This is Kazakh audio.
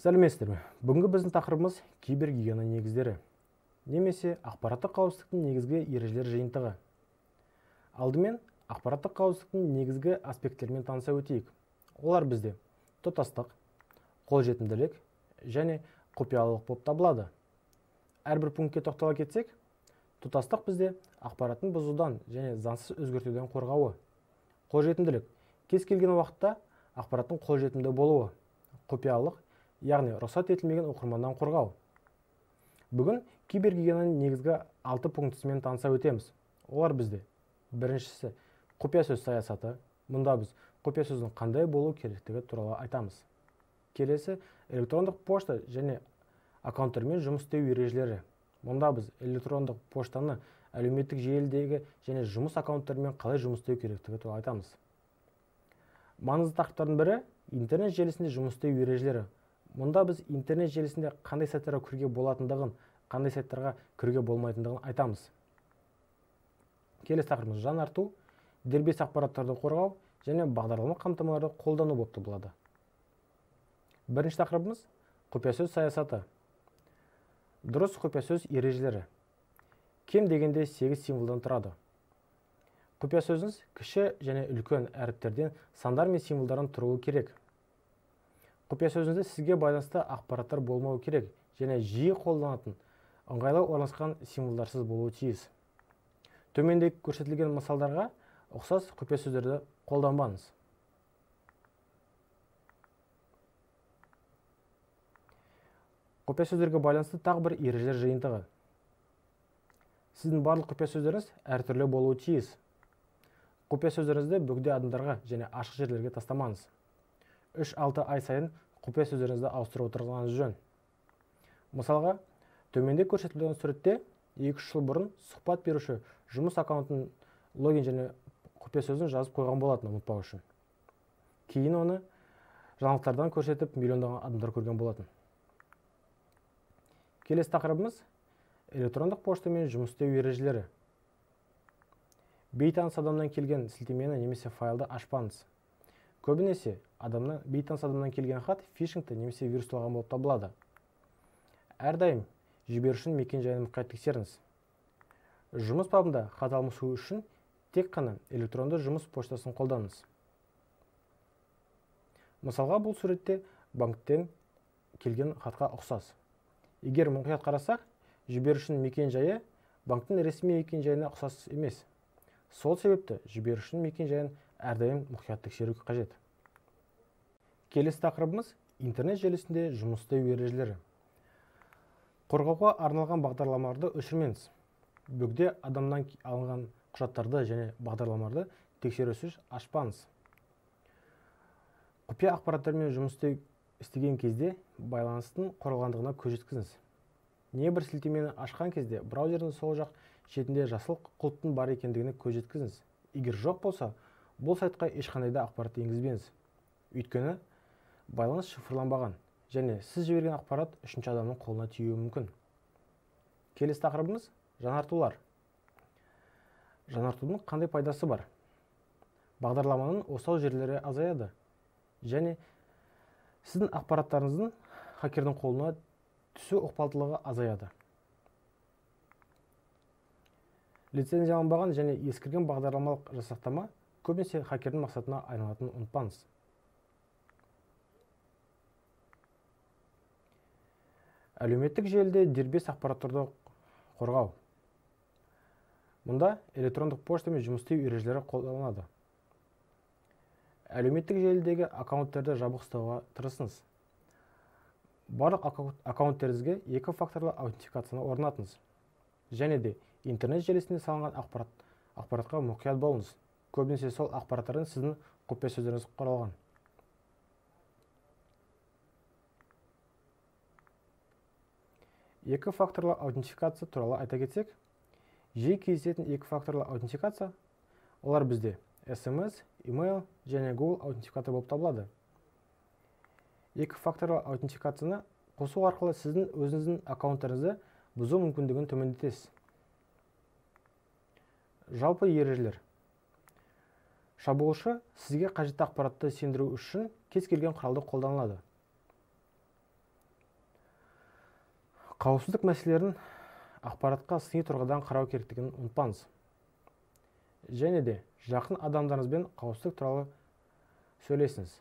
Сәлеметсіздер ме? Бүгінгі біздің тақырыбымыз кибергигиена негіздері, немесе ақпараттық қауіпсіздіктің негізгі ережелер жиынтығы. Алдымен ақпараттық қауіпсіздіктің негізгі аспекттерімен таныса өтейік. Олар бізде тұтастық, қолжетімділік және құпиялылық болып табылады. Әрбір пунктке тоқтала кетсек, тұтастық бізде ақпараттың бұзудан және заңсыз өзгертуден қорғауы. Қолжетімділік кез келген уақытта ақпараттың қолжетімді болуы. Құпиялылық, яғни рұқсат етілмеген оқырманнан қорғау. Бүгін кибергигиенаның негізгі 6 пунктісімен таныса өтеміз. Олар бізде: біріншісі, құпия сөз саясаты. Мұнда біз құпия сөздің қандай болу керектігі туралы айтамыз. Келесі, электрондық пошта және аккаунттармен жұмыс істеу ережелері. Мұнда біз электрондық поштаны әлеуметтік желідегі және жұмыс аккаунттарымен қалай жұмыс істеу керектігі туралы айтамыз. Маңызды тақырыптардың бірі интернет желісінде жұмыс істеу ережелері. Мұнда біз интернет желісінде қандай сайттарға кіруге болатындығын, қандай сайттарға кіруге болмайтындығын айтамыз. Келесі тақырыбымыз жаңарту, дербес ақпараттарды қорғау және бағдарлама қамтамаларды қолдану болып табылады. Бірінші тақырыбымыз құпия сөз саясаты. Дұрыс құпия сөз ережелері. Кем дегенде 8 символдан тұрады. Құпия сөзіңіз кіші және үлкен әріптерден, сандар мен символдардан тұруы керек. Құпия сөзіңізде сізге байланысты ақпараттар болмауы керек және жиі қолданатын, ыңғайлы орналасқан символдарсыз болуы тиіс. Төмендегі көрсетілген мысалдарға ұқсас құпия сөздерді қолданбаңыз. Құпия сөздерге байланысты тағы бір ережелер жиынтығы. Сіздің барлық құпия сөздеріңіз әртүрлі болуы тиіс. Құпия сөздеріңізді бөгде адамдарға және ашық жерлерге тастамаңыз. 3-6 ай сайын құпия сөздеріңізді ауыстырып отырғаныңыз жөн. Мысалға, төменде көрсетілген суретте 2-3 жыл бұрын сұхбат беруші жұмыс аккаунтын логин және құпия сөзін жазып қойған болатын, ұмытпау үшін. Кейін оны жаңалықтардан көрсетіп миллиондаған адамдар көрген болатын. Келесі тақырыбымыз электрондық поштамен жұмыс істеу ережелері. Бейтаныс адамнан келген сілтемені немесе файлды ашпаңыз. Көбінесе бейтаныс адамнан келген хат фишингті немесе вирусталған болып табылады. Әрдайым жіберушінің мекен-жайын мұқият тексеріңіз. Жұмыс бабында хат алмасу үшін тек қана электронды жұмыс поштасын қолданыңыз. Мысалға, бұл суретте банктен келген хатқа ұқсас. Егер мұқият қарасақ, жіберушінің мекен-жайы банктың ресми мекен-жайына ұқсас емес. Сол себепті жіберушінің мекен-жайын әрдайым мұқият тексеру қажет. Келесі тақырыбымыз интернет желісінде жұмыс істеу ережелері. Қорғауға арналған бағдарламаларды өшірмеңіз. Бөгде адамнан алынған құжаттарды және бағдарламаларды тексерусіз ашпаңыз. Құпия ақпараттармен жұмыс істеген кезде байланыстың қорғалғандығына көз жеткізіңіз. Небір сілтемені ашқан кезде браузердің сол жақ шетінде жасыл құлыптың бар екендігіне көз жеткізіңіз. Егер жоқ болса, бұл сайтқа ешқандай да ақпарат енгізбеңіз. Өйткені байланыс шифрланбаған және сіз жіберген ақпарат үшінші адамның қолына тиюі мүмкін. Келесі тақырыбымыз жаңартулар. Жаңартудың қандай пайдасы бар? Бағдарламаның осал жерлері азаяды және сіздің ақпараттарыңыздың хакердің қолына түсу ықпалдылығы азаяды. Лицензияланбаған және ескірген бағдарламалық жасақтама көбінесе хакердің мақсатына айналатынын ұмытпаңыз. Әлеуметтік желіде дербес ақпараттарды қорғау. Мұнда электрондық поштамен жұмыс істеу ережелері қолданылады. Әлеуметтік желідегі аккаунттерді жабық ұстауға тырысыңыз. Барлық аккаунттеріңізге 2 факторлы аутентификацияны орнатыңыз. Және де интернет желісінде салынған ақпаратқа мұқият болыңыз. Көбінесе сол ақпараттардың сіздің құпия сөздеріңіз қорғалған. Екі факторлы аутентификация туралы айта кетсек, жиі кездесетін 2 факторлы аутентификация олар бізде SMS, email және Google аутентификатор болып табылады. 2 факторлы аутентификацияны қосу арқылы сіздің өзіңіздің аккаунттарыңызды бұзу мүмкіндігін төмендетесіз. Жалпы ережелер. Шабуылшы сізге қажетті ақпаратты сендіру үшін кез келген құралды қолданылады. Қауіпсіздік мәселелерін ақпаратқа сыни тұрғыдан қарау керектігін ұмытпаңыз. Және де жақын адамдарыңызбен қауіпсіздік туралы сөйлесіңіз.